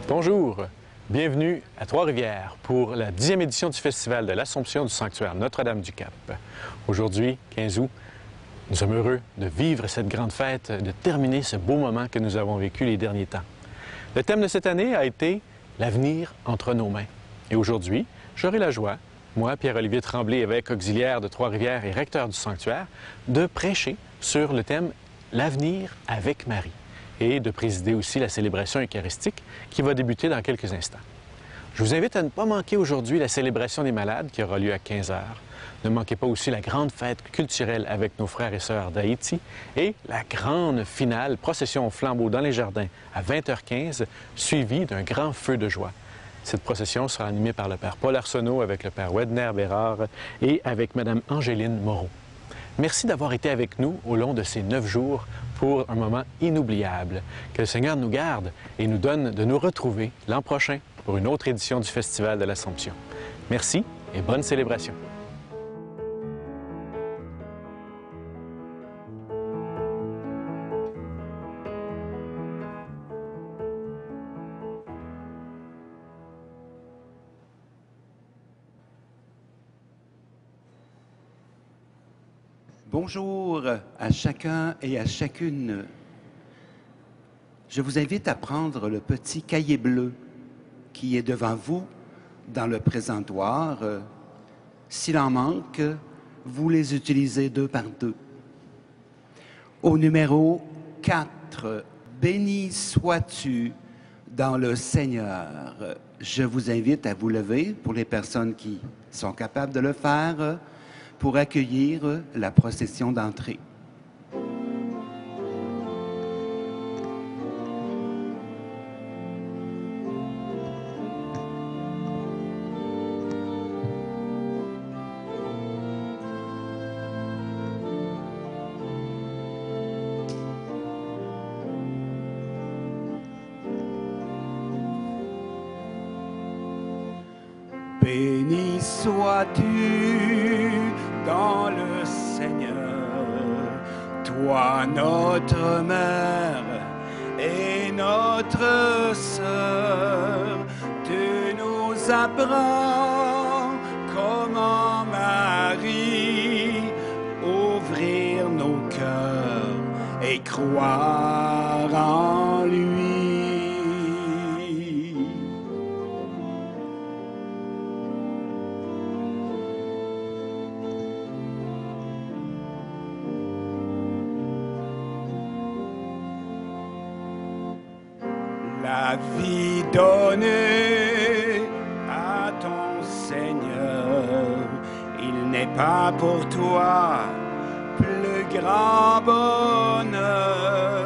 Bonjour, bienvenue à Trois-Rivières pour la 10e édition du Festival de l'Assomption du Sanctuaire Notre-Dame-du-Cap. Aujourd'hui, 15 août, nous sommes heureux de vivre cette grande fête, de terminer ce beau moment que nous avons vécu les derniers temps. Le thème de cette année a été « L'avenir entre nos mains ». Et aujourd'hui, j'aurai la joie, moi, Pierre-Olivier Tremblay, évêque auxiliaire de Trois-Rivières et recteur du sanctuaire, de prêcher sur le thème « L'avenir avec Marie » et de présider aussi la célébration eucharistique qui va débuter dans quelques instants. Je vous invite à ne pas manquer aujourd'hui la célébration des malades qui aura lieu à 15 h. Ne manquez pas aussi la grande fête culturelle avec nos frères et sœurs d'Haïti et la grande finale procession au flambeau dans les jardins à 20h15, suivie d'un grand feu de joie. Cette procession sera animée par le Père Paul Arsenault avec le Père Wedner Bérard et avec Mme Angéline Moreau. Merci d'avoir été avec nous au long de ces 9 jours pour un moment inoubliable. Que le Seigneur nous garde et nous donne de nous retrouver l'an prochain pour une autre édition du Festival de l'Assomption. Merci et bonne célébration. Bonjour à chacun et à chacune. Je vous invite à prendre le petit cahier bleu qui est devant vous dans le présentoir. S'il en manque, vous les utilisez 2 par 2. Au numéro 4, « Béni sois-tu dans le Seigneur ». Je vous invite à vous lever pour les personnes qui sont capables de le faire, pour accueillir la procession d'entrée. Béni sois-tu dans le Seigneur, toi notre mère et notre sœur. Tu nous apprends comment, Marie, ouvrir nos cœurs et croire en lui. La vie donnée à ton Seigneur, il n'est pas pour toi plus grand bonheur.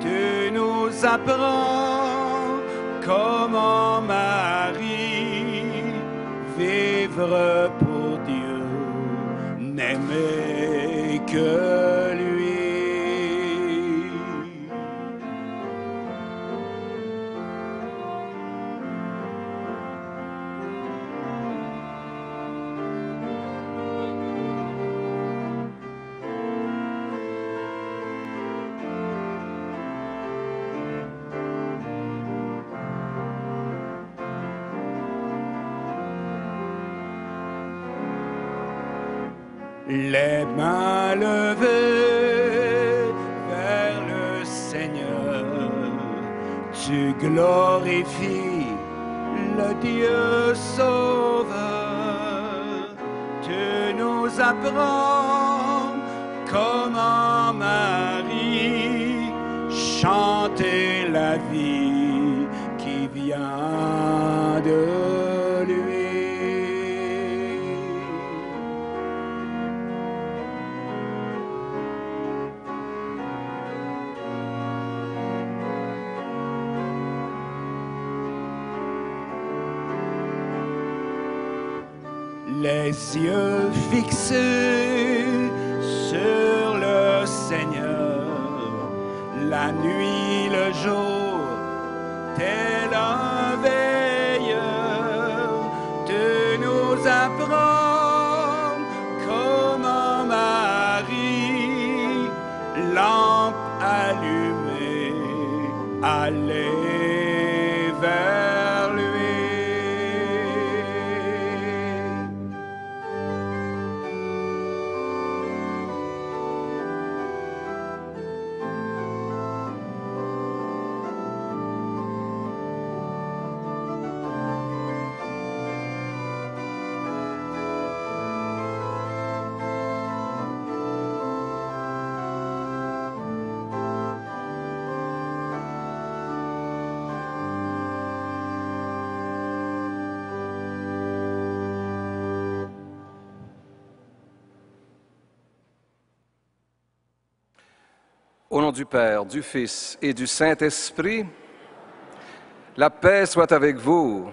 Tu nous apprends comment, Marie, vivre pour Dieu, n'aimer que lui. Les mains levées vers le Seigneur, tu glorifies le Dieu sauveur. Tu nous apprends comment, Marie, chanter la vie qui vient de lui. Les yeux fixés sur le Seigneur, la nuit, le jour, tel un veilleur, tu nous apprends comment, Marie, lampe allumée, aller vers lui. Au nom du Père, du Fils et du Saint-Esprit, la paix soit avec vous.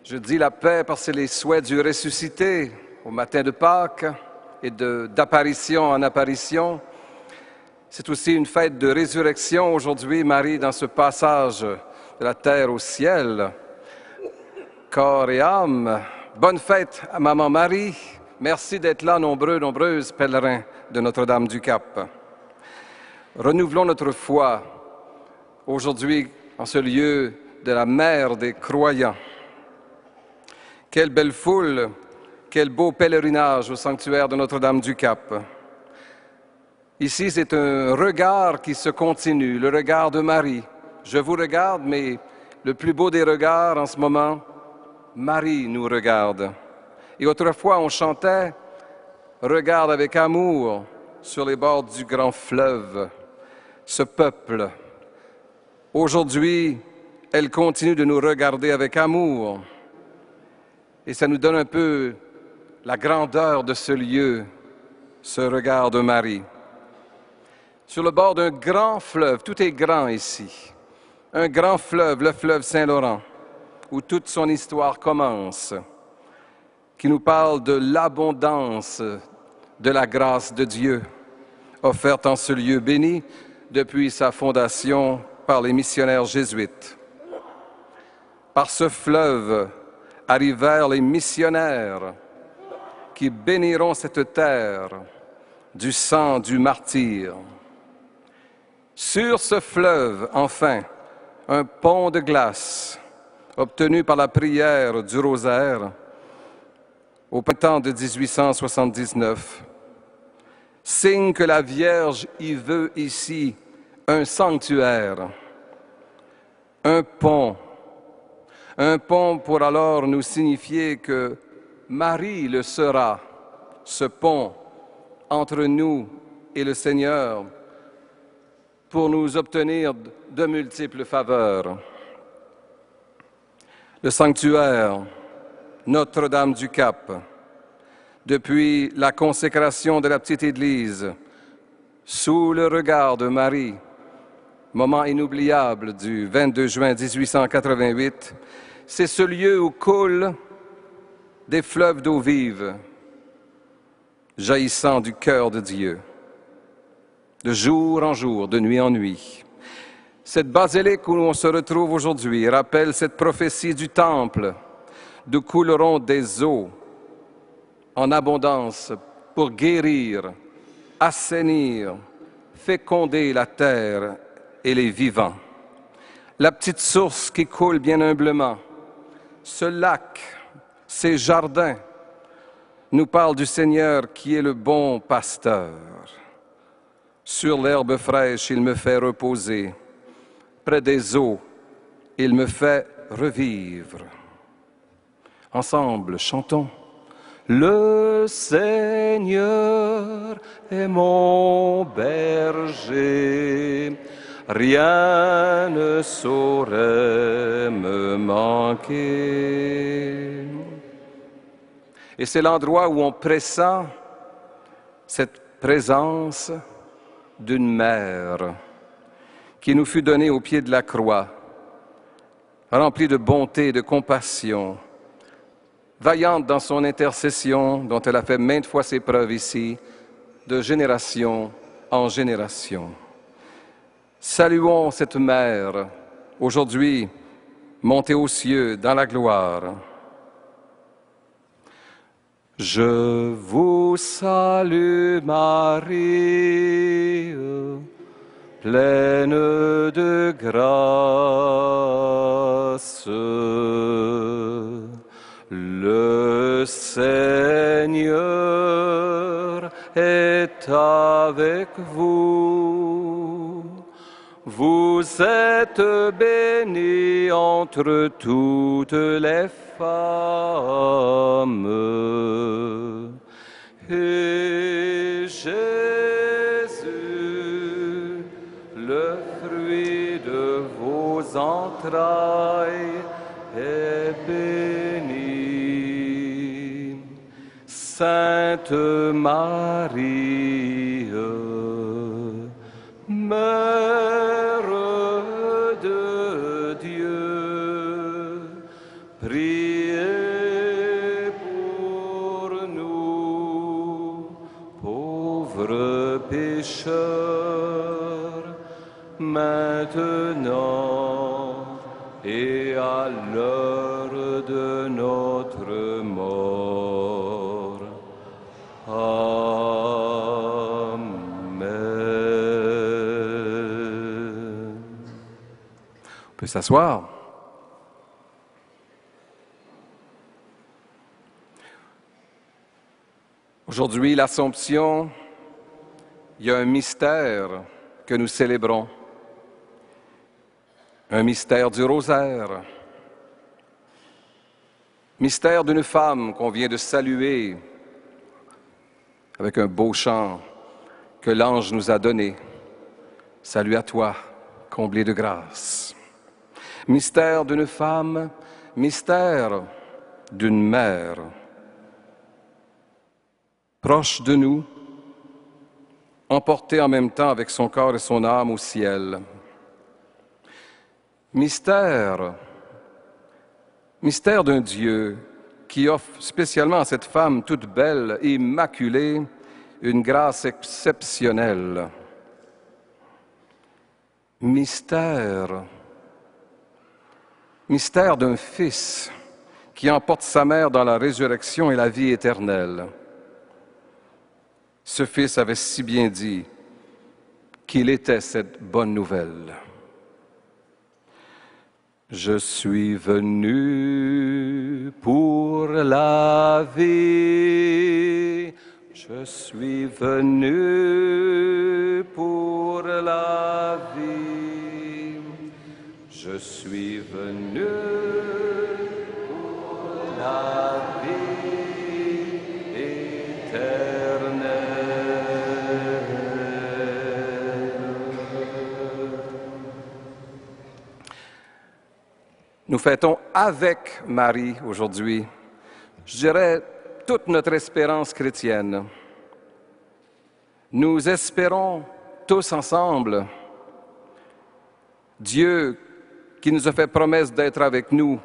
Je dis la paix parce que c'est les souhaits du ressuscité au matin de Pâques et d'apparition en apparition. C'est aussi une fête de résurrection aujourd'hui, Marie, dans ce passage de la terre au ciel. Corps et âme, bonne fête à Maman Marie. Merci d'être là, nombreuses pèlerins de Notre-Dame-du-Cap. Renouvelons notre foi aujourd'hui en ce lieu de la mère des croyants. Quelle belle foule, quel beau pèlerinage au sanctuaire de Notre-Dame-du-Cap. Ici, c'est un regard qui se continue, le regard de Marie. Je vous regarde, mais le plus beau des regards en ce moment, Marie nous regarde. Et autrefois, on chantait « Regarde avec amour sur les bords du grand fleuve ce peuple ». Aujourd'hui, elle continue de nous regarder avec amour. Et ça nous donne un peu la grandeur de ce lieu, ce regard de Marie. Sur le bord d'un grand fleuve, tout est grand ici, un grand fleuve, le fleuve Saint-Laurent, où toute son histoire commence, qui nous parle de l'abondance de la grâce de Dieu, offerte en ce lieu béni depuis sa fondation par les missionnaires jésuites. Par ce fleuve arrivèrent les missionnaires qui béniront cette terre du sang du martyr. Sur ce fleuve, enfin, un pont de glace obtenu par la prière du rosaire au printemps de 1879, signe que la Vierge y veut ici un sanctuaire, un pont pour alors nous signifier que Marie le sera, ce pont entre nous et le Seigneur, pour nous obtenir de multiples faveurs. Le sanctuaire Notre-Dame-du-Cap, depuis la consécration de la petite Église, sous le regard de Marie, moment inoubliable du 22 juin 1888, c'est ce lieu où coulent des fleuves d'eau vive, jaillissant du cœur de Dieu, de jour en jour, de nuit en nuit. Cette basilique où on se retrouve aujourd'hui rappelle cette prophétie du Temple, d'où couleront des eaux en abondance pour guérir, assainir, féconder la terre et les vivants. La petite source qui coule bien humblement, ce lac, ces jardins, nous parlent du Seigneur qui est le bon pasteur. Sur l'herbe fraîche, il me fait reposer. Près des eaux, il me fait revivre. Ensemble, chantons. Le Seigneur est mon berger, rien ne saurait me manquer. Et c'est l'endroit où on pressent cette présence d'une mère qui nous fut donnée au pied de la croix, remplie de bonté et de compassion, vaillante dans son intercession, dont elle a fait maintes fois ses preuves ici, de génération en génération. Saluons cette mère, aujourd'hui montée aux cieux dans la gloire. Je vous salue Marie, pleine de grâce. Le Seigneur est avec vous. Vous êtes bénie entre toutes les femmes. Et Jésus, le fruit de vos entrailles, est béni. Sainte Marie, Mère de Dieu, priez pour nous, pauvres pécheurs, maintenant et à l'heure de notre mort. Amen. On peut s'asseoir. Aujourd'hui, l'Assomption, il y a un mystère que nous célébrons. Un mystère du rosaire. Mystère d'une femme qu'on vient de saluer avec un beau chant que l'ange nous a donné. Salut à toi, comblé de grâce. Mystère d'une femme, mystère d'une mère. Proche de nous, emporté en même temps avec son corps et son âme au ciel. Mystère d'un Dieu qui offre spécialement à cette femme toute belle, immaculée, une grâce exceptionnelle. Mystère d'un Fils qui emporte sa mère dans la résurrection et la vie éternelle. Ce Fils avait si bien dit qu'il était cette bonne nouvelle. Je suis venu pour la vie, je suis venu pour la vie, je suis venu pour la vie éternelle. Nous fêtons avec Marie aujourd'hui, je dirais, toute notre espérance chrétienne. Nous espérons tous ensemble Dieu qui nous a fait promesse d'être avec nous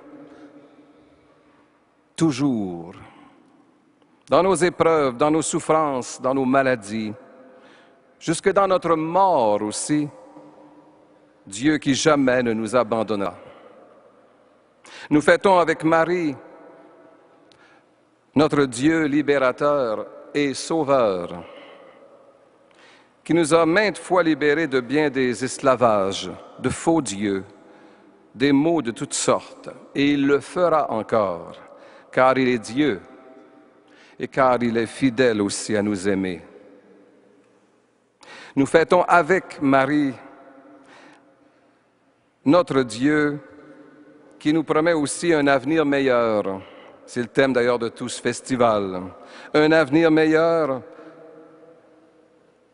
toujours, dans nos épreuves, dans nos souffrances, dans nos maladies, jusque dans notre mort aussi, Dieu qui jamais ne nous abandonnera. Nous fêtons avec Marie notre Dieu libérateur et sauveur, qui nous a maintes fois libérés de bien des esclavages, de faux dieux, des maux de toutes sortes, et il le fera encore, car il est Dieu et car il est fidèle aussi à nous aimer. Nous fêtons avec Marie notre Dieu qui nous promet aussi un avenir meilleur. C'est le thème d'ailleurs de tout ce festival. Un avenir meilleur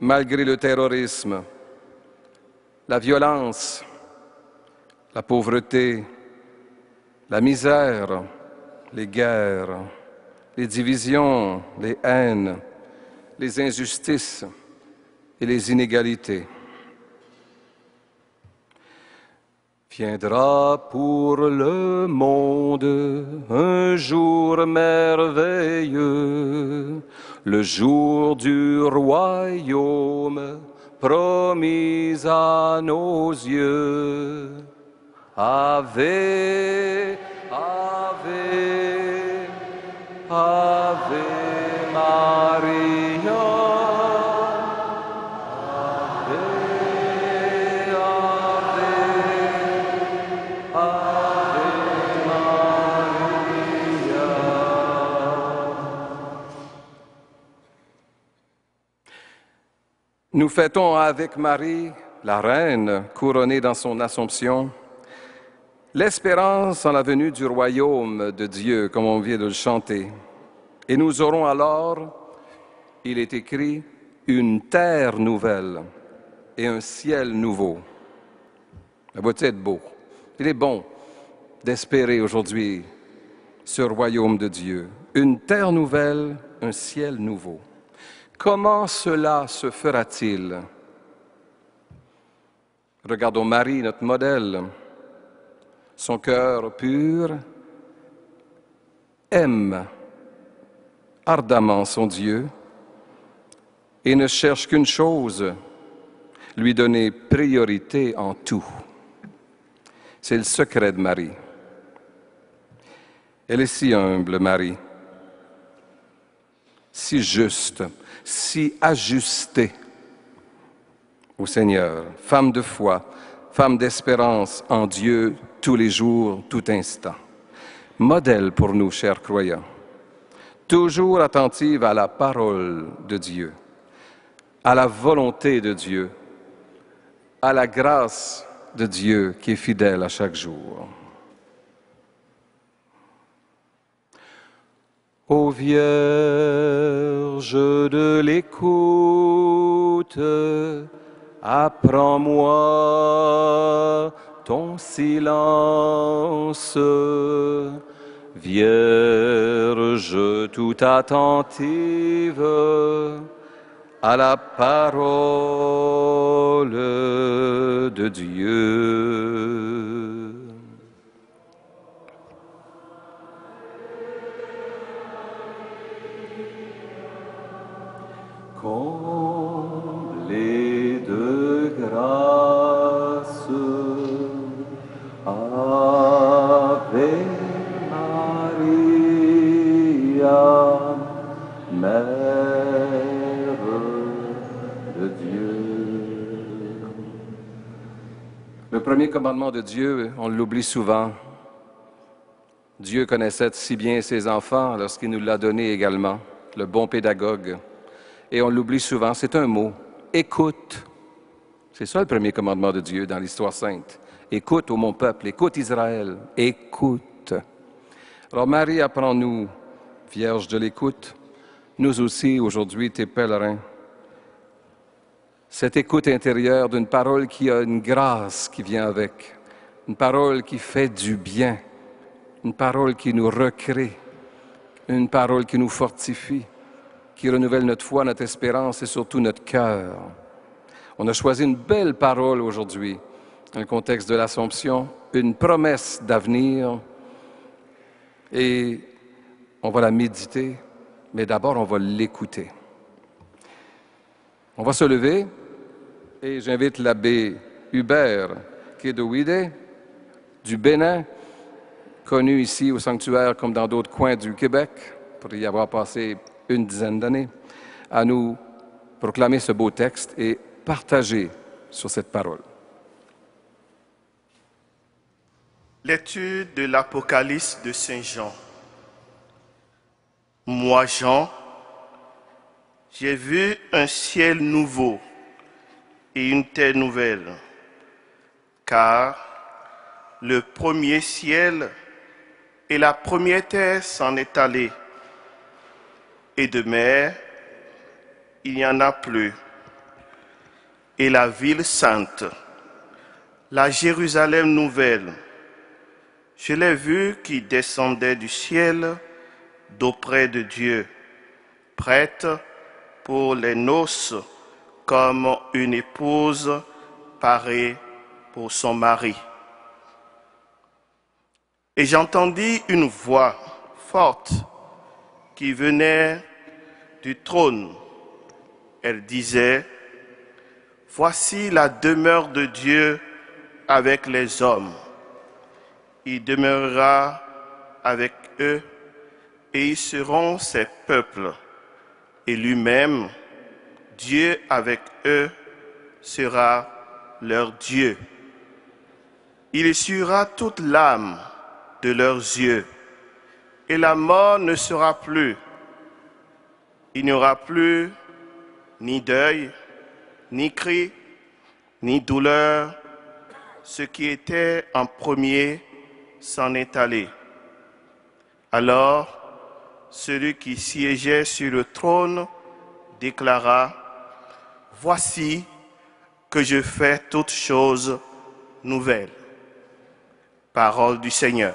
malgré le terrorisme, la violence, la pauvreté, la misère, les guerres, les divisions, les haines, les injustices et les inégalités. Viendra pour le monde un jour merveilleux, le jour du royaume promis à nos yeux. Ave, Ave, Ave Maria, Ave Nous fêtons avec Marie, la reine couronnée dans son Assomption, l'espérance en la venue du royaume de Dieu, comme on vient de le chanter. Et nous aurons alors, il est écrit, une terre nouvelle et un ciel nouveau. Ça va être beau. Il est bon d'espérer aujourd'hui ce royaume de Dieu. Une terre nouvelle, un ciel nouveau. Comment cela se fera-t-il? Regardons Marie, notre modèle. Son cœur pur aime ardemment son Dieu et ne cherche qu'une chose, lui donner priorité en tout. C'est le secret de Marie. Elle est si humble, Marie, si juste, si ajustée au Seigneur, femme de foi, femme d'espérance en Dieu tous les jours, tout instant. Modèle pour nous, chers croyants, toujours attentive à la parole de Dieu, à la volonté de Dieu, à la grâce de Dieu qui est fidèle à chaque jour. Ô Vierge de l'écoute, apprends-moi ton silence, Vierge tout attentive à la parole de Dieu. Comblée de grâce, Ave Maria, Mère de Dieu. Le premier commandement de Dieu, on l'oublie souvent. Dieu connaissait si bien ses enfants lorsqu'il nous l'a donné également, le bon pédagogue. Et on l'oublie souvent, c'est un mot, écoute. C'est ça le premier commandement de Dieu dans l'histoire sainte. Écoute, ô mon peuple, écoute Israël, écoute. Alors Marie, apprends-nous, Vierge de l'écoute, nous aussi aujourd'hui, tes pèlerins, cette écoute intérieure d'une parole qui a une grâce qui vient avec, une parole qui fait du bien, une parole qui nous recrée, une parole qui nous fortifie, qui renouvelle notre foi, notre espérance et surtout notre cœur. On a choisi une belle parole aujourd'hui, dans le contexte de l'Assomption, une promesse d'avenir, et on va la méditer, mais d'abord on va l'écouter. On va se lever, et j'invite l'abbé Hubert Kédouide, du Bénin, connu ici au sanctuaire comme dans d'autres coins du Québec, pour y avoir passé une dizaine d'années, à nous proclamer ce beau texte et partager sur cette parole. Lecture de l'Apocalypse de Saint Jean. Moi, Jean, j'ai vu un ciel nouveau et une terre nouvelle, car le premier ciel et la première terre s'en est allé, et de mer, il n'y en a plus. Et la ville sainte, la Jérusalem nouvelle, je l'ai vue qui descendait du ciel d'auprès de Dieu, prête pour les noces comme une épouse parée pour son mari. Et j'entendis une voix forte qui venait du trône. Elle disait, « Voici la demeure de Dieu avec les hommes. Il demeurera avec eux et ils seront ses peuples. Et lui-même, Dieu avec eux, sera leur Dieu. Il essuiera toute l'âme de leurs yeux, et la mort ne sera plus. Il n'y aura plus ni deuil, ni cri, ni douleur. Ce qui était en premier s'en est allé. Alors, celui qui siégeait sur le trône déclara, « Voici que je fais toutes choses nouvelles. » Parole du Seigneur.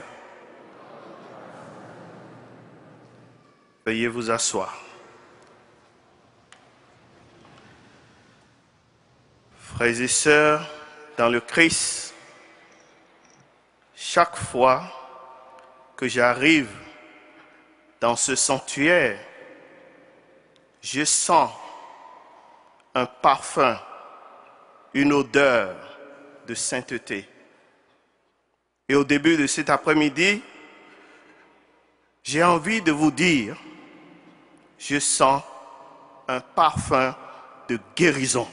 Veuillez vous asseoir. Frères et sœurs, dans le Christ, chaque fois que j'arrive dans ce sanctuaire, je sens un parfum, une odeur de sainteté. Et au début de cet après-midi, j'ai envie de vous dire, je sens un parfum de guérison.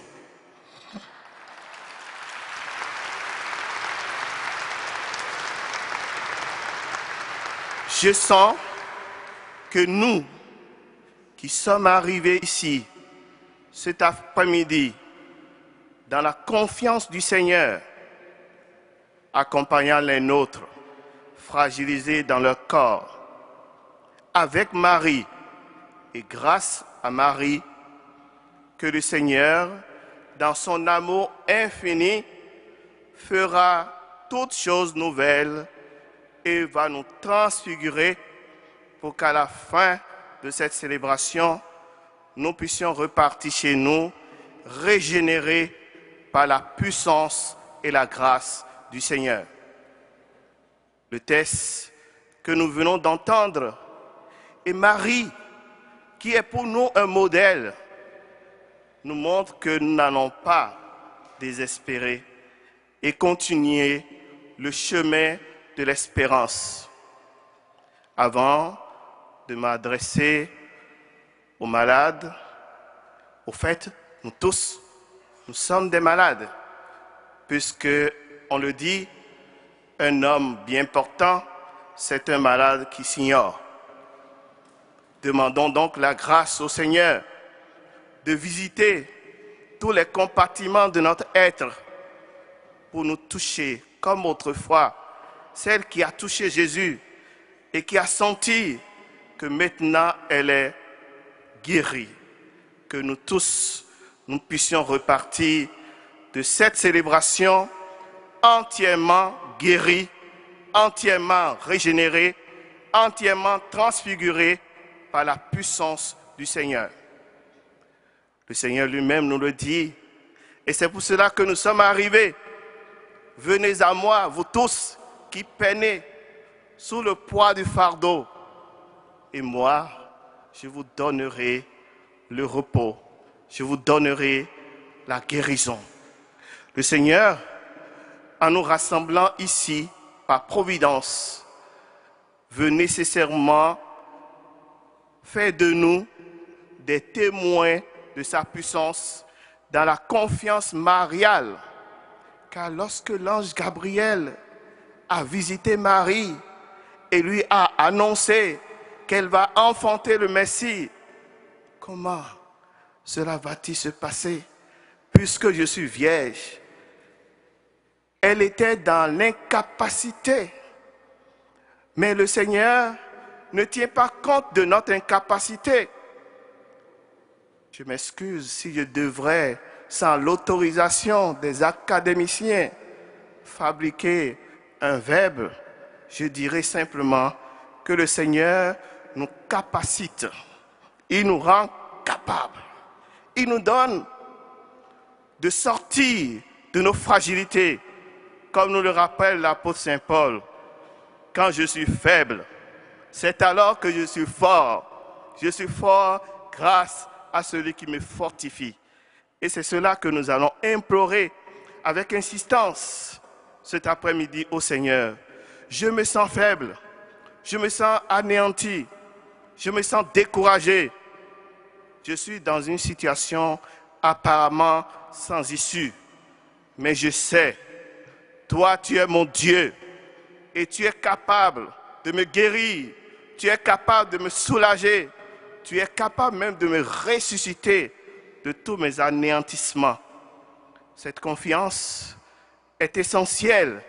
Je sens que nous, qui sommes arrivés ici cet après-midi, dans la confiance du Seigneur, accompagnant les nôtres, fragilisés dans leur corps, avec Marie et grâce à Marie, que le Seigneur, dans son amour infini, fera toutes choses nouvelles et va nous transfigurer pour qu'à la fin de cette célébration, nous puissions repartir chez nous, régénérés par la puissance et la grâce du Seigneur. Le texte que nous venons d'entendre est Marie, qui est pour nous un modèle, nous montre que nous n'allons pas désespérer et continuer le chemin de l'espérance. Avant de m'adresser aux malades, au fait, nous tous, nous sommes des malades, puisque, on le dit, un homme bien portant, c'est un malade qui s'ignore. Demandons donc la grâce au Seigneur de visiter tous les compartiments de notre être pour nous toucher, comme autrefois, celle qui a touché Jésus et qui a senti que maintenant elle est guérie. Que nous tous, nous puissions repartir de cette célébration entièrement guéris, entièrement régénérés, entièrement transfigurés par la puissance du Seigneur. Le Seigneur lui-même nous le dit, et c'est pour cela que nous sommes arrivés. Venez à moi, vous tous qui peinez sous le poids du fardeau, et moi, je vous donnerai le repos, je vous donnerai la guérison. Le Seigneur, en nous rassemblant ici par providence, veut nécessairement faire de nous des témoins de sa puissance dans la confiance mariale. Car lorsque l'ange Gabriel a visité Marie et lui a annoncé qu'elle va enfanter le Messie, comment cela va-t-il se passer puisque je suis vierge? Elle était dans l'incapacité. Mais le Seigneur ne tient pas compte de notre incapacité. Je m'excuse si je devrais, sans l'autorisation des académiciens, fabriquer un verbe. Je dirais simplement que le Seigneur nous capacite. Il nous rend capables. Il nous donne de sortir de nos fragilités. Comme nous le rappelle l'apôtre Saint Paul, quand je suis faible, c'est alors que je suis fort. Je suis fort grâce à celui qui me fortifie. Et c'est cela que nous allons implorer avec insistance cet après-midi au Seigneur. Je me sens faible, je me sens anéanti, je me sens découragé. Je suis dans une situation apparemment sans issue. Mais je sais, toi tu es mon Dieu et tu es capable de me guérir, tu es capable de me soulager, tu es capable même de me ressusciter de tous mes anéantissements. Cette confiance est essentielle,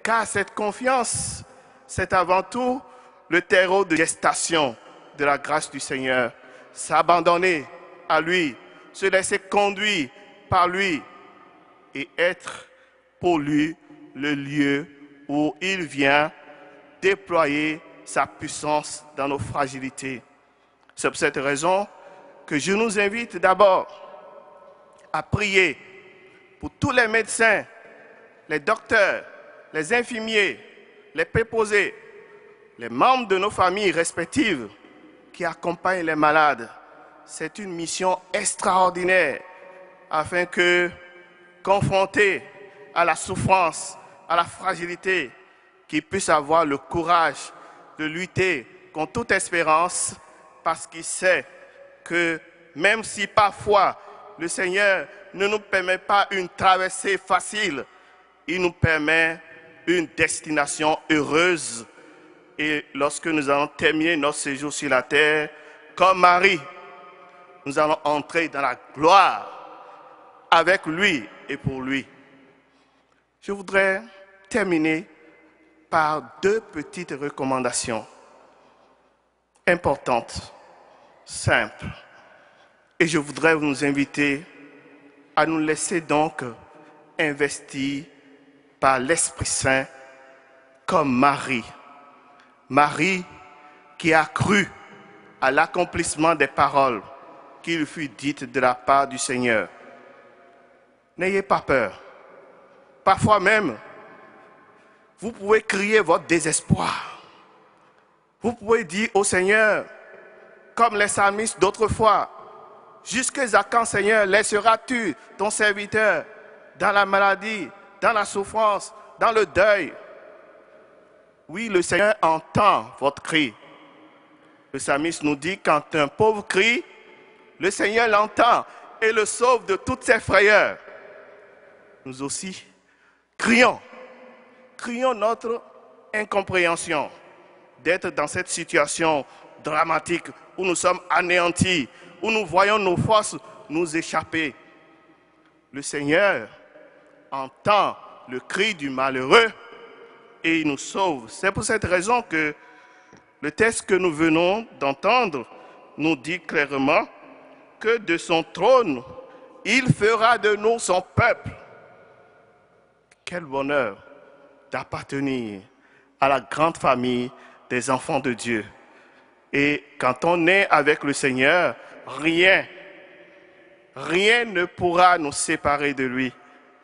car cette confiance, c'est avant tout le terreau de gestation de la grâce du Seigneur. S'abandonner à lui, se laisser conduire par lui et être pour lui le lieu où il vient déployer sa puissance dans nos fragilités. C'est pour cette raison que je nous invite d'abord à prier pour tous les médecins, les docteurs, les infirmiers, les préposés, les membres de nos familles respectives qui accompagnent les malades. C'est une mission extraordinaire afin que, confrontés à la souffrance, à la fragilité, qu'ils puissent avoir le courage de lutter contre toute espérance, parce qu'ils savent que même si parfois le Seigneur ne nous permet pas une traversée facile, il nous permet une destination heureuse. Et lorsque nous allons terminer notre séjour sur la terre, comme Marie, nous allons entrer dans la gloire avec lui et pour lui. Je voudrais terminer par deux petites recommandations importantes, simples. Et je voudrais vous inviter à nous laisser donc investir par l'Esprit Saint comme Marie. Marie qui a cru à l'accomplissement des paroles qui lui furent dites de la part du Seigneur. N'ayez pas peur. Parfois même, vous pouvez crier votre désespoir. Vous pouvez dire au Seigneur, comme les psalmistes d'autrefois, « Jusqu'à quand, Seigneur, laisseras-tu ton serviteur dans la maladie, dans la souffrance, dans le deuil ?» Oui, le Seigneur entend votre cri. Le psalmiste nous dit, quand un pauvre crie, le Seigneur l'entend et le sauve de toutes ses frayeurs. Nous aussi, crions notre incompréhension d'être dans cette situation dramatique où nous sommes anéantis, où nous voyons nos forces nous échapper. Le Seigneur entend le cri du malheureux et il nous sauve. C'est pour cette raison que le texte que nous venons d'entendre nous dit clairement que de son trône, il fera de nous son peuple. Quel bonheur d'appartenir à la grande famille des enfants de Dieu. Et quand on est avec le Seigneur, rien ne pourra nous séparer de lui.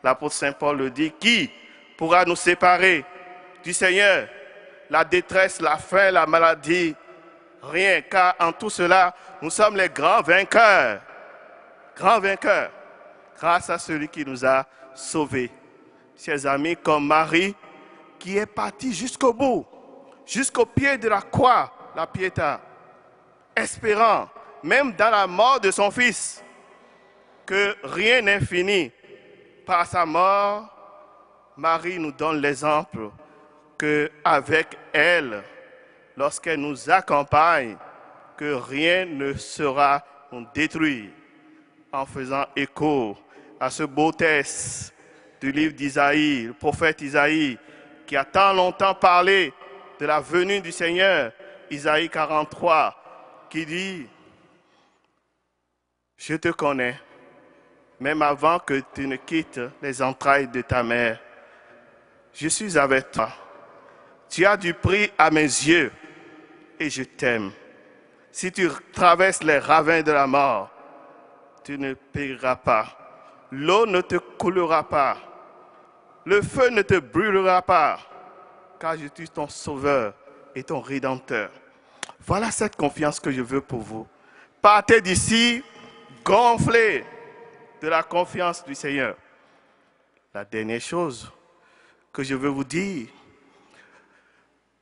L'apôtre Saint Paul le dit, qui pourra nous séparer du Seigneur? La détresse, la faim, la maladie, rien, car en tout cela, nous sommes les grands vainqueurs, grâce à celui qui nous a sauvés. Chers amis, comme Marie, qui est partie jusqu'au bout, jusqu'au pied de la croix, la Pietà, espérant, même dans la mort de son fils, que rien n'est fini. Par sa mort, Marie nous donne l'exemple qu'avec elle, lorsqu'elle nous accompagne, que rien ne sera détruit. En faisant écho à ce beau texte du livre d'Isaïe, le prophète Isaïe, qui a tant longtemps parlé de la venue du Seigneur, Isaïe 43, qui dit « Je te connais, même avant que tu ne quittes les entrailles de ta mère. Je suis avec toi. Tu as du prix à mes yeux et je t'aime. Si tu traverses les ravins de la mort, tu ne périras pas. L'eau ne te coulera pas. Le feu ne te brûlera pas, car je suis ton sauveur et ton rédempteur. » Voilà cette confiance que je veux pour vous. Partez d'ici gonflés de la confiance du Seigneur. La dernière chose que je veux vous dire,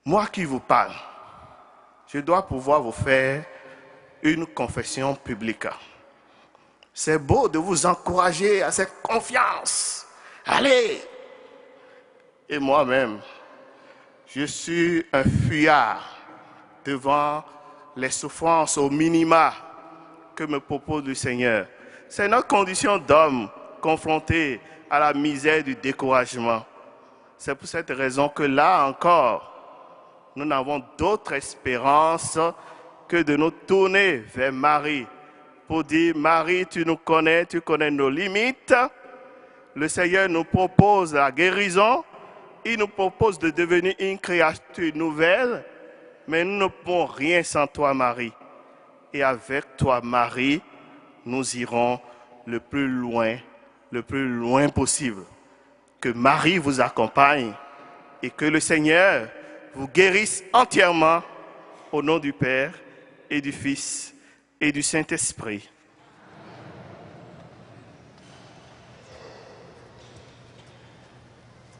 moi qui vous parle, je dois pouvoir vous faire une confession publique. C'est beau de vous encourager à cette confiance. Allez! Et moi-même, je suis un fuyard devant les souffrances au minima que me propose le Seigneur. C'est notre condition d'homme confronté à la misère du découragement. C'est pour cette raison que là encore, nous n'avons d'autre espérance que de nous tourner vers Marie pour dire, Marie, tu nous connais, tu connais nos limites. Le Seigneur nous propose la guérison, il nous propose de devenir une créature nouvelle, mais nous ne pouvons rien sans toi, Marie. Et avec toi, Marie, nous irons le plus loin possible. Que Marie vous accompagne et que le Seigneur vous guérisse entièrement au nom du Père et du Fils et du Saint-Esprit.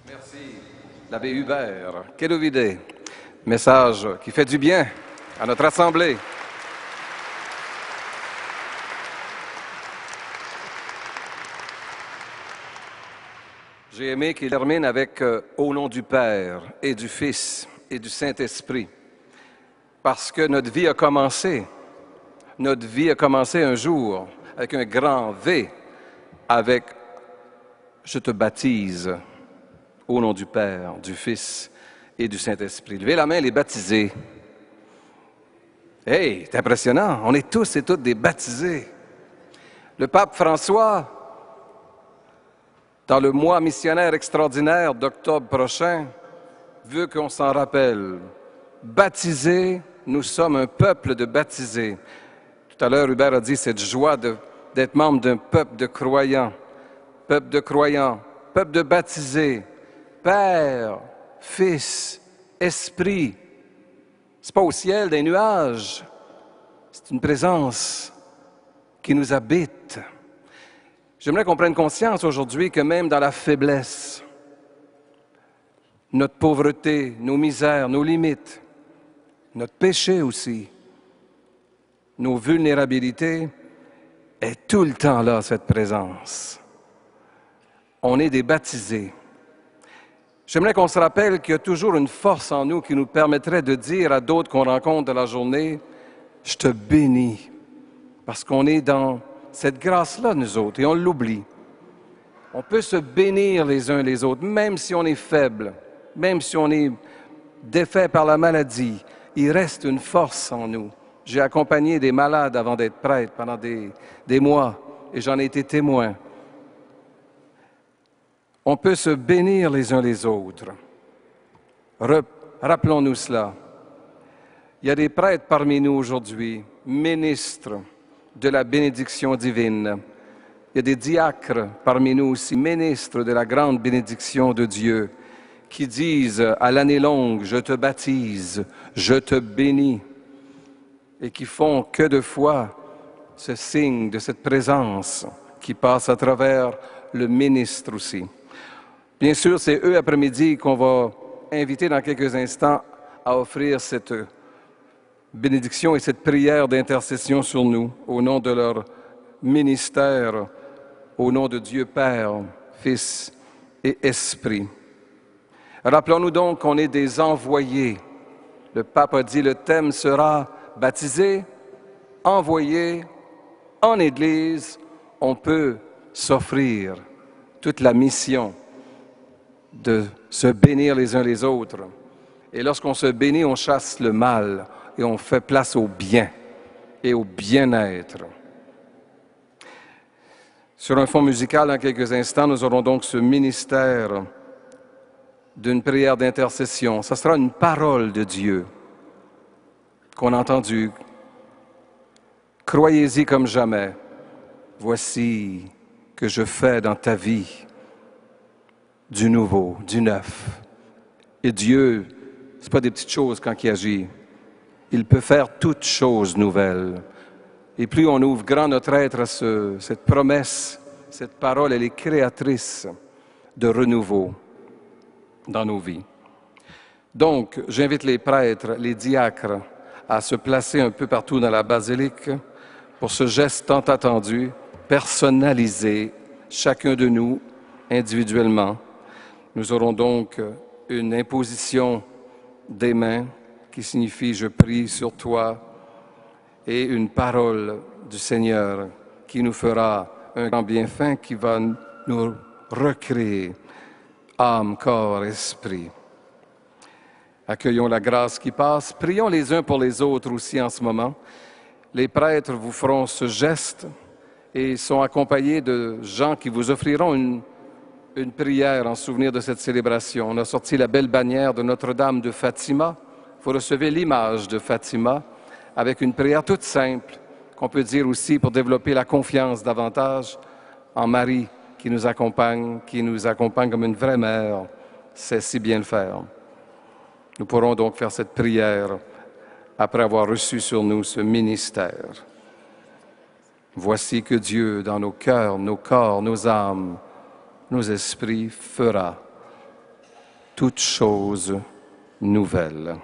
Merci, l'abbé Hubert. Quelle idée. Message qui fait du bien à notre assemblée. J'ai aimé qu'il termine avec « Au nom du Père et du Fils et du Saint-Esprit », parce que notre vie a commencé. Notre vie a commencé un jour avec un grand V, avec « Je te baptise au nom du Père, du Fils et du Saint-Esprit ». Levez la main, les baptisés. Hey, c'est impressionnant, on est tous et toutes des baptisés. Le pape François, dans le mois missionnaire extraordinaire d'octobre prochain, veut qu'on s'en rappelle. Baptisés, nous sommes un peuple de baptisés. Tout à l'heure, Hubert a dit cette joie d'être membre d'un peuple de croyants. Peuple de croyants, peuple de baptisés, Père, Fils, Esprit. Ce n'est pas au ciel des nuages, c'est une présence qui nous habite. J'aimerais qu'on prenne conscience aujourd'hui que même dans la faiblesse, notre pauvreté, nos misères, nos limites, notre péché aussi, nos vulnérabilités, est tout le temps là, cette présence. On est des baptisés. J'aimerais qu'on se rappelle qu'il y a toujours une force en nous qui nous permettrait de dire à d'autres qu'on rencontre dans la journée, « Je te bénis », parce qu'on est dans cette grâce-là, nous autres, et on l'oublie. On peut se bénir les uns les autres, même si on est faible, même si on est défait par la maladie. Il reste une force en nous. J'ai accompagné des malades avant d'être prêtre pendant des mois, et j'en ai été témoin. On peut se bénir les uns les autres. Rappelons-nous cela. Il y a des prêtres parmi nous aujourd'hui, ministres de la bénédiction divine. Il y a des diacres parmi nous aussi, ministres de la grande bénédiction de Dieu, qui disent à l'année longue, « Je te baptise, je te bénis », et qui font que de fois ce signe de cette présence qui passe à travers le ministre aussi. Bien sûr, c'est eux après-midi qu'on va inviter dans quelques instants à offrir cette bénédiction et cette prière d'intercession sur nous, au nom de leur ministère, au nom de Dieu Père, Fils et Esprit. Rappelons-nous donc qu'on est des envoyés. Le pape a dit, le thème sera baptisé, envoyé, en Église, on peut s'offrir toute la mission de se bénir les uns les autres. Et lorsqu'on se bénit, on chasse le mal et on fait place au bien et au bien-être. Sur un fond musical, dans quelques instants, nous aurons donc ce ministère d'une prière d'intercession. Ce sera une parole de Dieu qu'on a entendue. Croyez-y comme jamais. Voici que je fais dans ta vie du nouveau, du neuf. Et Dieu, ce n'est pas des petites choses quand il agit. Il peut faire toutes choses nouvelles. Et plus on ouvre grand notre être à cette promesse, cette parole, elle est créatrice de renouveau dans nos vies. Donc, j'invite les prêtres, les diacres, à se placer un peu partout dans la basilique pour ce geste tant attendu, personnalisé, chacun de nous, individuellement. Nous aurons donc une imposition des mains qui signifie « je prie sur toi » et une parole du Seigneur qui nous fera un grand bienfait qui va nous recréé, âme, corps, esprit. Accueillons la grâce qui passe. Prions les uns pour les autres aussi en ce moment. Les prêtres vous feront ce geste et sont accompagnés de gens qui vous offriront une prière en souvenir de cette célébration. On a sorti la belle bannière de Notre-Dame de Fatima. Vous recevez l'image de Fatima avec une prière toute simple qu'on peut dire aussi pour développer la confiance davantage en Marie qui nous accompagne comme une vraie mère sait si bien le faire. Nous pourrons donc faire cette prière après avoir reçu sur nous ce ministère. Voici que Dieu, dans nos cœurs, nos corps, nos âmes, nos esprits, fera toutes choses nouvelles.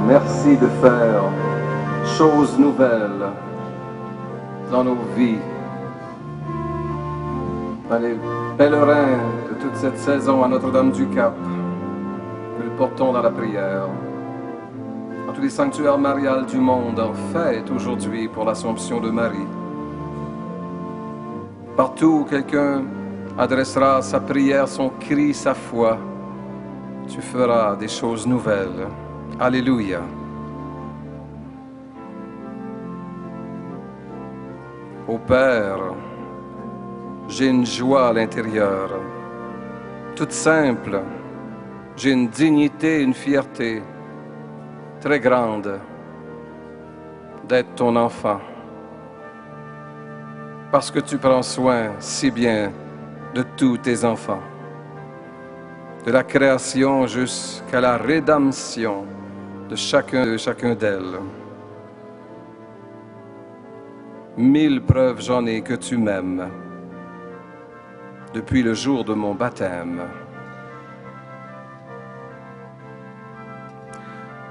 merci de faire choses nouvelles dans nos vies, dans les pèlerins de toute cette saison à Notre-Dame-du-Cap, que nous portons dans la prière. Dans tous les sanctuaires mariales du monde, en fête aujourd'hui pour l'Assomption de Marie. Partout où quelqu'un adressera sa prière, son cri, sa foi, tu feras des choses nouvelles. Alléluia. Ô Père, j'ai une joie à l'intérieur, toute simple. J'ai une dignité, une fierté très grande d'être ton enfant. Parce que tu prends soin si bien de tous tes enfants, de la création jusqu'à la rédemption de chacun d'elles. 1000 preuves j'en ai que tu m'aimes depuis le jour de mon baptême.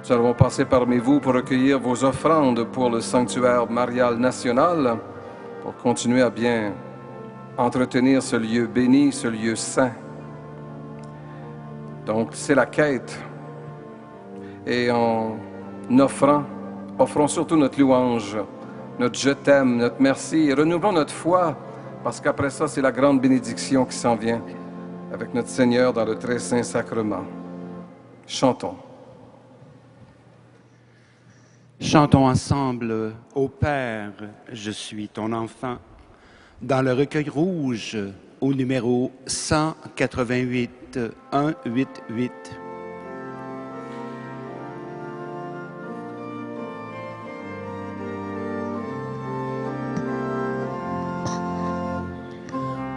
Nous allons passer parmi vous pour recueillir vos offrandes pour le sanctuaire marial national, pour continuer à bien entretenir ce lieu béni, ce lieu saint. Donc, c'est la quête. Et en offrons surtout notre louange, notre je t'aime, notre merci, et renouvelons notre foi, parce qu'après ça, c'est la grande bénédiction qui s'en vient avec notre Seigneur dans le très saint sacrement. Chantons. Chantons ensemble « Ô Père, je suis ton enfant » dans le recueil rouge au numéro 188 188.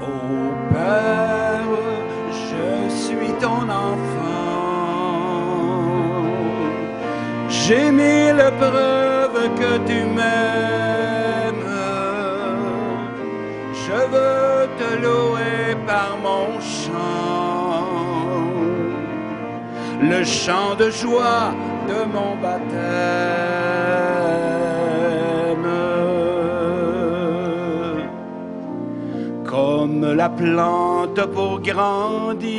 Ô Père, je suis ton enfant. J'ai mille preuves que tu m'aimes. Je veux te louer par mon chant, le chant de joie de mon baptême. Comme la plante pour grandir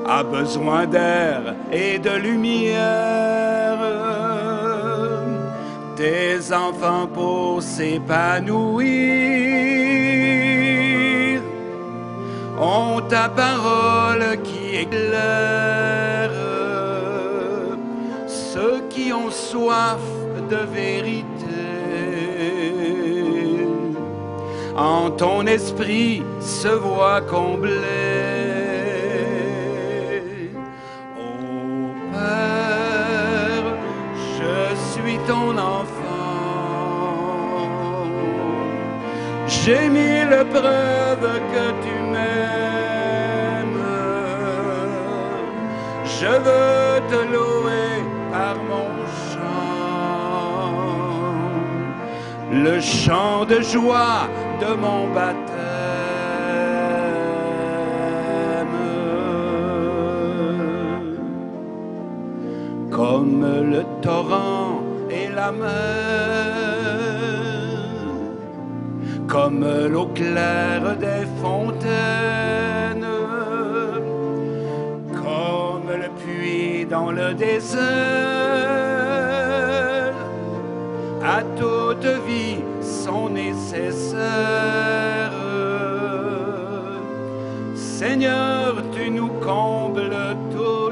a besoin d'air et de lumière, tes enfants pour s'épanouir ont ta parole qui éclaire ceux qui ont soif de vérité. En ton esprit se voient comblés. Ô Père, je suis ton enfant. J'ai mille preuves que tu m'aimes. Je veux te louer par mon chant, le chant de joie de mon baptême. Comme le torrent et la mer, comme l'eau claire des fontaines, comme le puits dans le désert, à toute vie sont nécessaires. Seigneur, tu nous combles toujours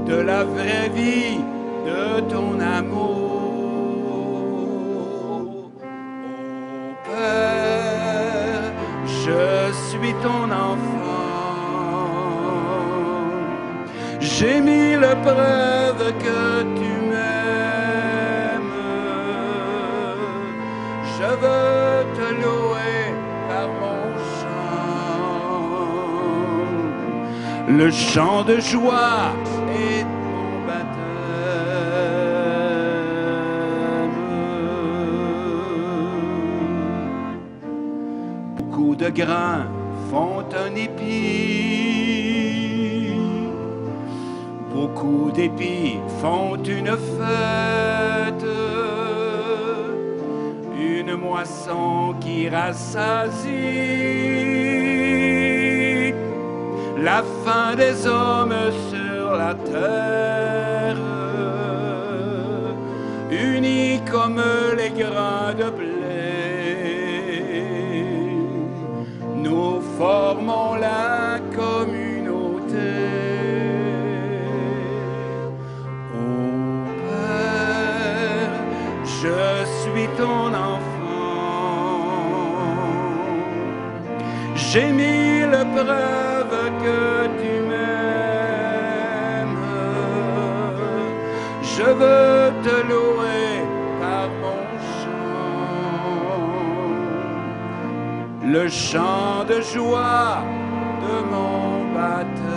de la vraie vie de ton amour. Ô Père, je suis ton enfant. J'ai mille preuves que tu m'aimes. Je veux te louer par mon chant, le chant de joie et mon baptême. Beaucoup de grains font un épi, Beaucoup d'épis font une fête, une moisson qui rassasie la fin des hommes sur la terre, unis comme les grains de blé. Nous formons la communauté. Ô Père, je suis ton enfant. J'ai mille preuves que tu m'aimes. Je veux te louer par mon chant, le chant de joie de mon baptême.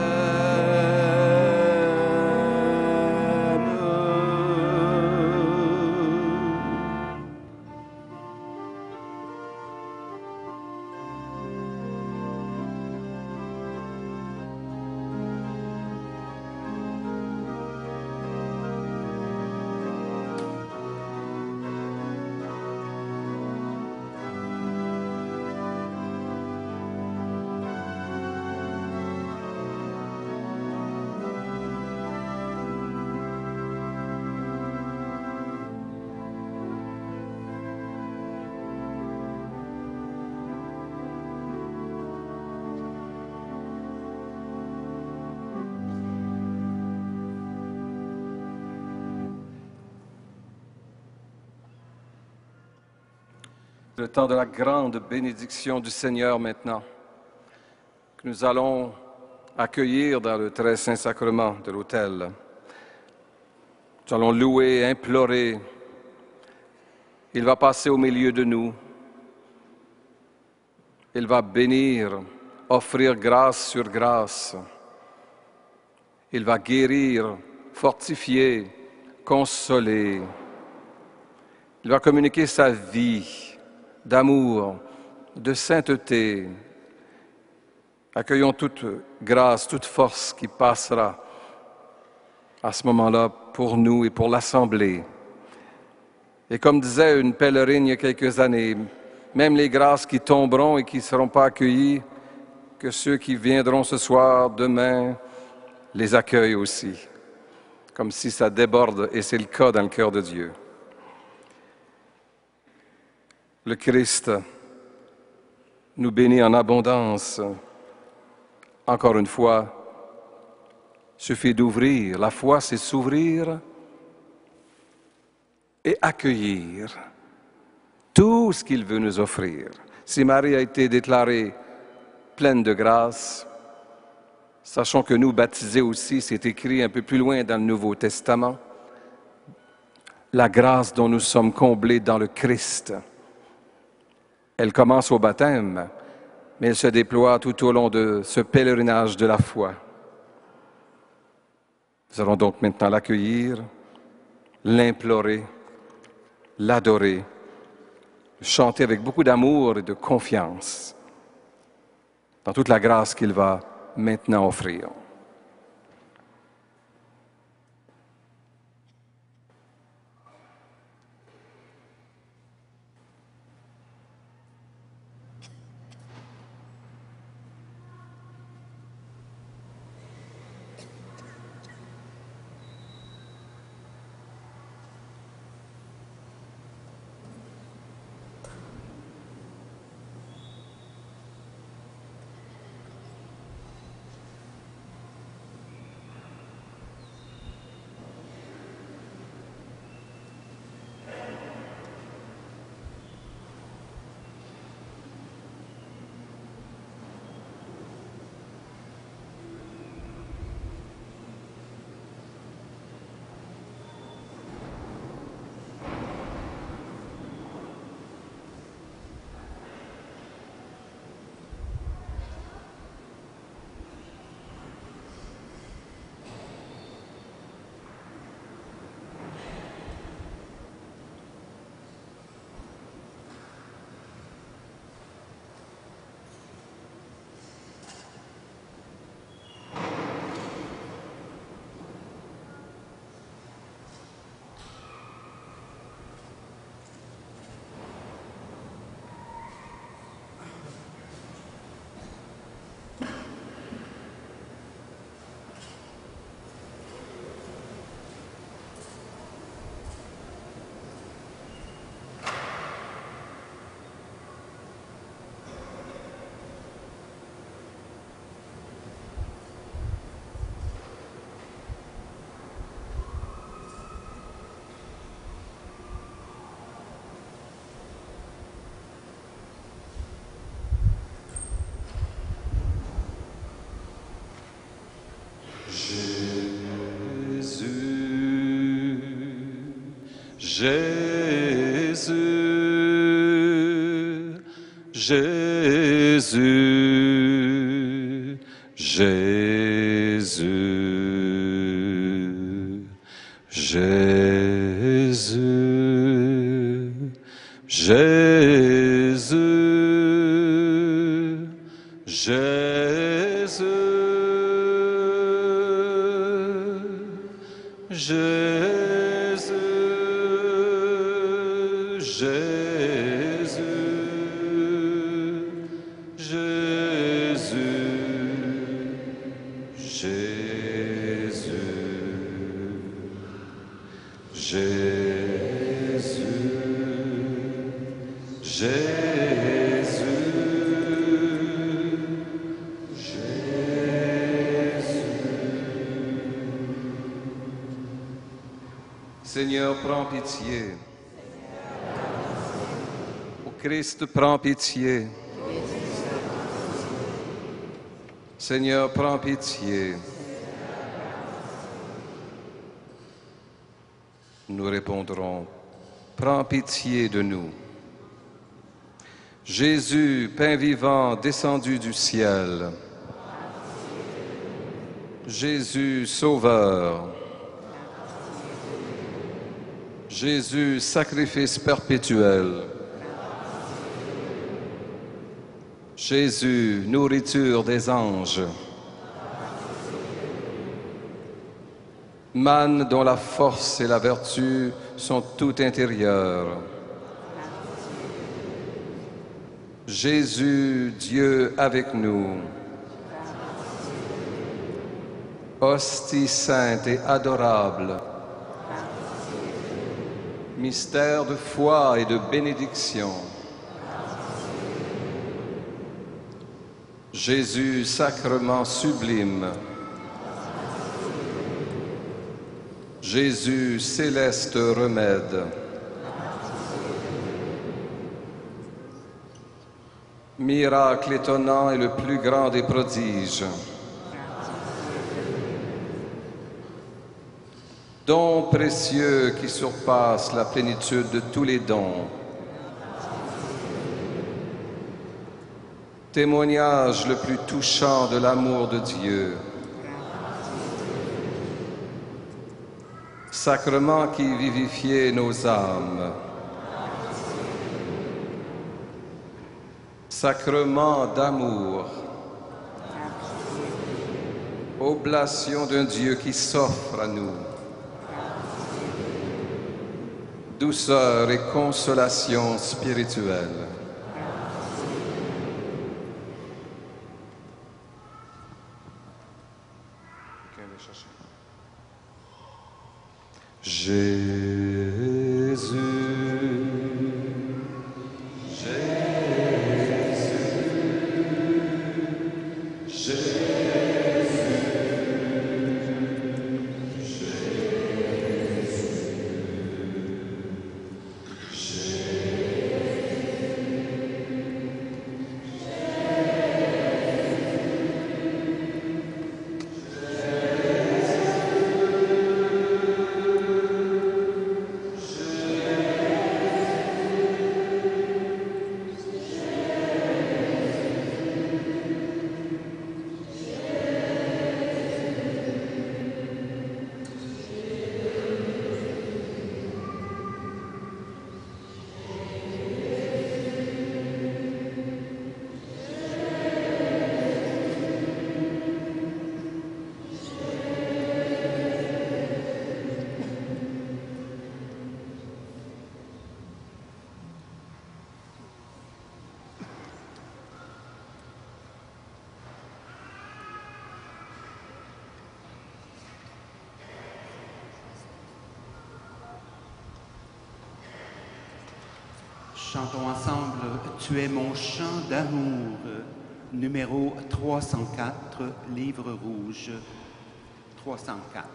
Le temps de la grande bénédiction du Seigneur maintenant, que nous allons accueillir dans le très saint sacrement de l'autel. Nous allons louer, implorer. Il va passer au milieu de nous. Il va bénir, offrir grâce sur grâce. Il va guérir, fortifier, consoler. Il va communiquer sa vie d'amour, de sainteté. Accueillons toute grâce, toute force qui passera à ce moment-là pour nous et pour l'Assemblée. Et comme disait une pèlerine il y a quelques années, même les grâces qui tomberont et qui ne seront pas accueillies, que ceux qui viendront ce soir, demain, les accueillent aussi, comme si ça déborde, et c'est le cas dans le cœur de Dieu. Le Christ nous bénit en abondance. Encore une fois, suffit d'ouvrir. La foi, c'est s'ouvrir et accueillir tout ce qu'il veut nous offrir. Si Marie a été déclarée pleine de grâce, sachons que nous, baptisés aussi, c'est écrit un peu plus loin dans le Nouveau Testament, la grâce dont nous sommes comblés dans le Christ. Elle commence au baptême, mais elle se déploie tout au long de ce pèlerinage de la foi. Nous allons donc maintenant l'accueillir, l'implorer, l'adorer, chanter avec beaucoup d'amour et de confiance dans toute la grâce qu'il va maintenant offrir. Jésus, Jésus, Jésus, Jésus, Jésus, Jésus, Jésus, Seigneur, prends pitié. Ô Christ, prends pitié. Seigneur, prends pitié. Nous répondrons, prends pitié de nous. Jésus, pain vivant descendu du ciel. Jésus, sauveur. Jésus, sacrifice perpétuel. Jésus, nourriture des anges. Manne dont la force et la vertu sont tout intérieures. Jésus, Dieu avec nous. Hostie sainte et adorable. Mystère de foi et de bénédiction. Jésus, sacrement sublime. Jésus, céleste remède. Miracle étonnant et le plus grand des prodiges. Don précieux qui surpasse la plénitude de tous les dons. Témoignage le plus touchant de l'amour de Dieu. Sacrement qui vivifiait nos âmes. Sacrement d'amour. Oblation d'un Dieu qui s'offre à nous. Douceur et consolation spirituelle. Jésus, Chantons ensemble « Tu es mon chant d'amour », numéro 304, livre rouge 304.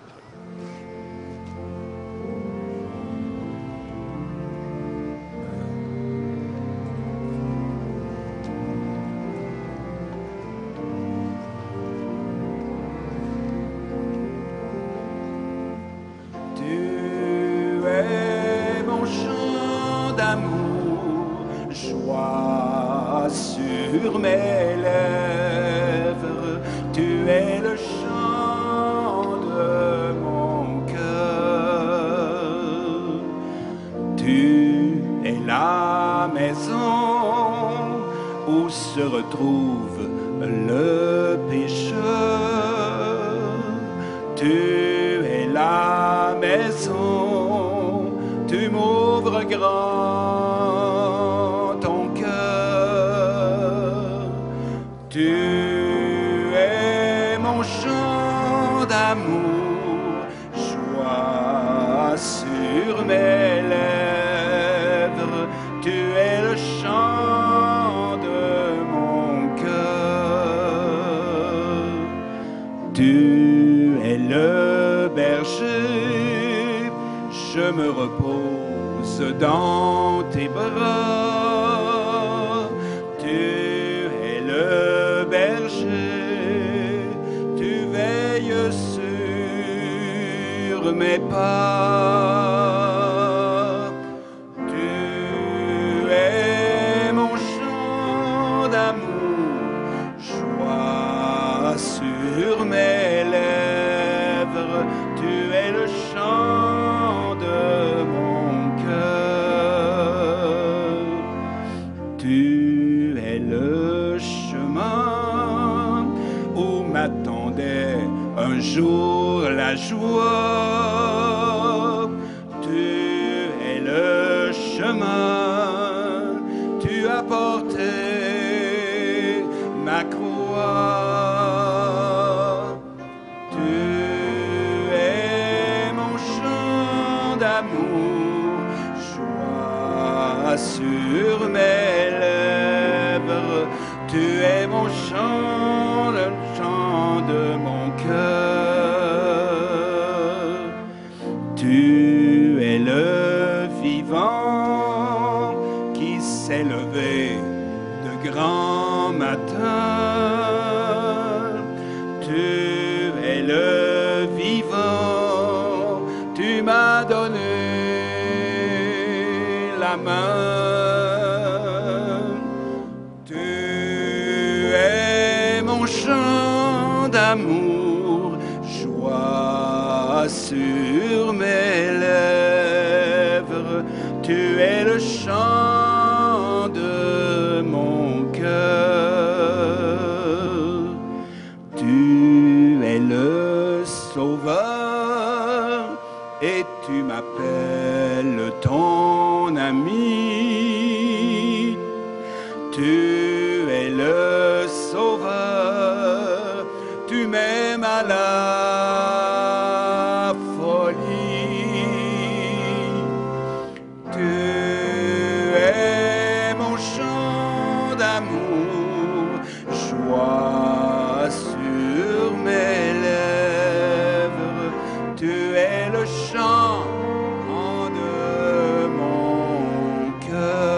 Tu es d'amour, joie sur mes lèvres, tu es le chant de mon cœur. Tu es la maison où se retrouve le pécheur. Tu es la maison, tu m'ouvres grand ton cœur. Tu es mon chant d'amour, joie sur mes lèvres. Tu es le chant de mon cœur. Tu es le berger, je me repose dans tes bras. Tu es le berger, tu veilles sur mes pas. Tu es mon chant d'amour, joie sur mes lèvres. Tu es le chant de mon cœur. Tu es le chemin où m'attendait un jour la joie. Tu es le chemin, tu as porté ma croix. Tu es mon chant d'amour, joie sur mes lèvres. Tu es mon chant, le chant de mon cœur. Tu es le vivant qui s'est levé de grand matin. Tu es le vivant, tu m'as donné la main. Tu es mon chant d'amour, joie sur mes lèvres. Tu es le chant de mon cœur. Tu es le sauveur et tu m'appelles ton ami. Tu es le sauveur, tu m'aimes à la folie. Tu es mon chant d'amour, joie sur mes lèvres. Tu es le chant de mon cœur.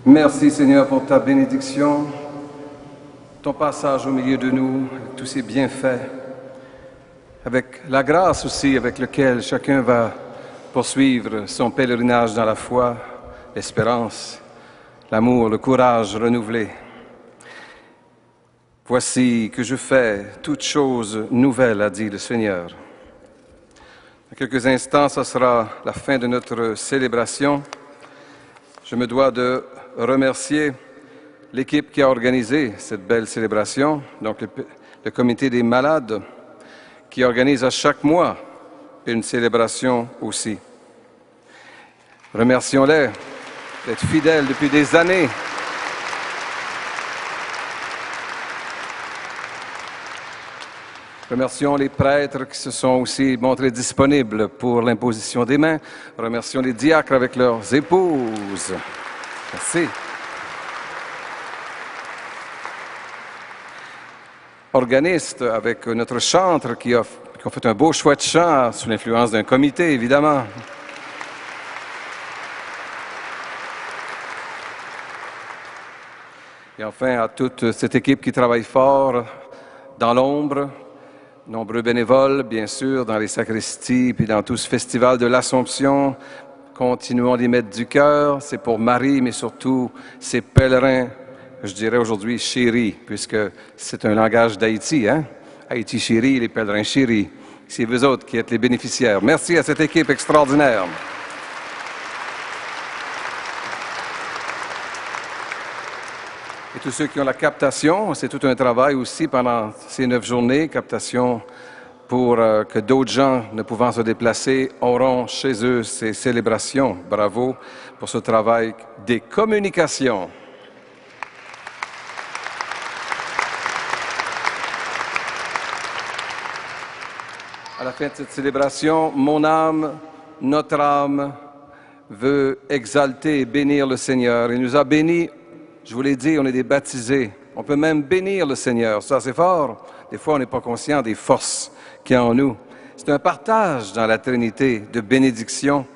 Merci Seigneur pour ta bénédiction, ton passage au milieu de nous, avec tous ces bienfaits, avec la grâce aussi avec laquelle chacun va poursuivre son pèlerinage dans la foi, l'espérance, l'amour, le courage renouvelé. Voici que je fais toutes choses nouvelles, a dit le Seigneur. Dans quelques instants, ce sera la fin de notre célébration. Je me dois de remercier l'équipe qui a organisé cette belle célébration, donc le comité des malades, qui organise à chaque mois une célébration aussi. Remercions-les d'être fidèles depuis des années. Remercions les prêtres qui se sont aussi montrés disponibles pour l'imposition des mains. Remercions les diacres avec leurs épouses. Merci. Organistes avec notre chantre qui ont fait un beau choix de chant sous l'influence d'un comité, évidemment. Et enfin, à toute cette équipe qui travaille fort dans l'ombre, nombreux bénévoles, bien sûr, dans les sacristies, puis dans tout ce festival de l'Assomption. Continuons d'y mettre du cœur. C'est pour Marie, mais surtout ces pèlerins, je dirais aujourd'hui chéris, puisque c'est un langage d'Haïti, hein? Haïti chéri, les pèlerins chéris. C'est vous autres qui êtes les bénéficiaires. Merci à cette équipe extraordinaire. Et tous ceux qui ont la captation, c'est tout un travail aussi pendant ces 9 journées, captation pour que d'autres gens ne pouvant se déplacer auront chez eux ces célébrations. Bravo pour ce travail des communications. À la fin de cette célébration, mon âme, notre âme, veut exalter et bénir le Seigneur. Il nous a bénis, je vous l'ai dit, on est des baptisés. On peut même bénir le Seigneur. Ça, c'est fort. Des fois, on n'est pas conscient des forces qu'il y a en nous. C'est un partage dans la Trinité de bénédiction.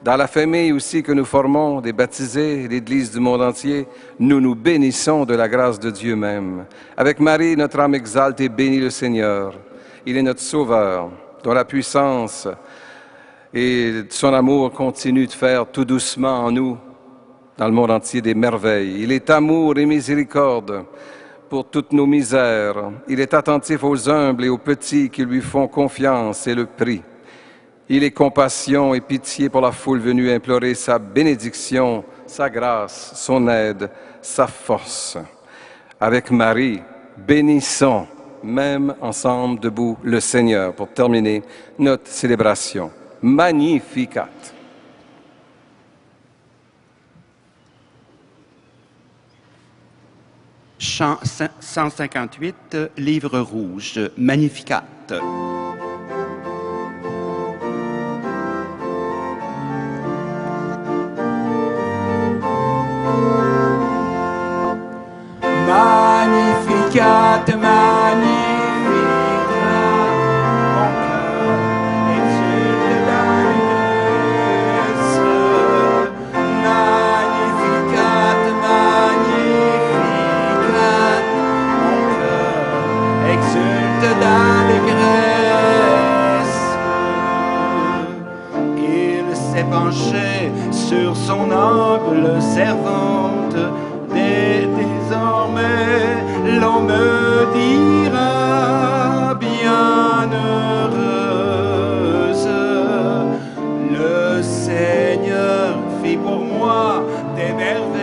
Dans la famille aussi que nous formons, des baptisés, l'Église du monde entier, nous nous bénissons de la grâce de Dieu même. Avec Marie, notre âme exalte et bénit le Seigneur. Il est notre Sauveur, dont la puissance et son amour continuent de faire tout doucement en nous, dans le monde entier, des merveilles. Il est amour et miséricorde pour toutes nos misères. Il est attentif aux humbles et aux petits qui lui font confiance et le prient. Il est compassion et pitié pour la foule venue implorer sa bénédiction, sa grâce, son aide, sa force. Avec Marie, bénissons, même ensemble debout, le Seigneur pour terminer notre célébration. Magnificat. Chant 158, livre rouge, Magnificat. Magnificat, magnificat, mon cœur exulte d'allégresse. Magnificat, magnificat, mon cœur exulte d'allégresse. Il s'est penché sur son humble servante. Désormais, l'on me dira bienheureuse. Le Seigneur fit pour moi des merveilles.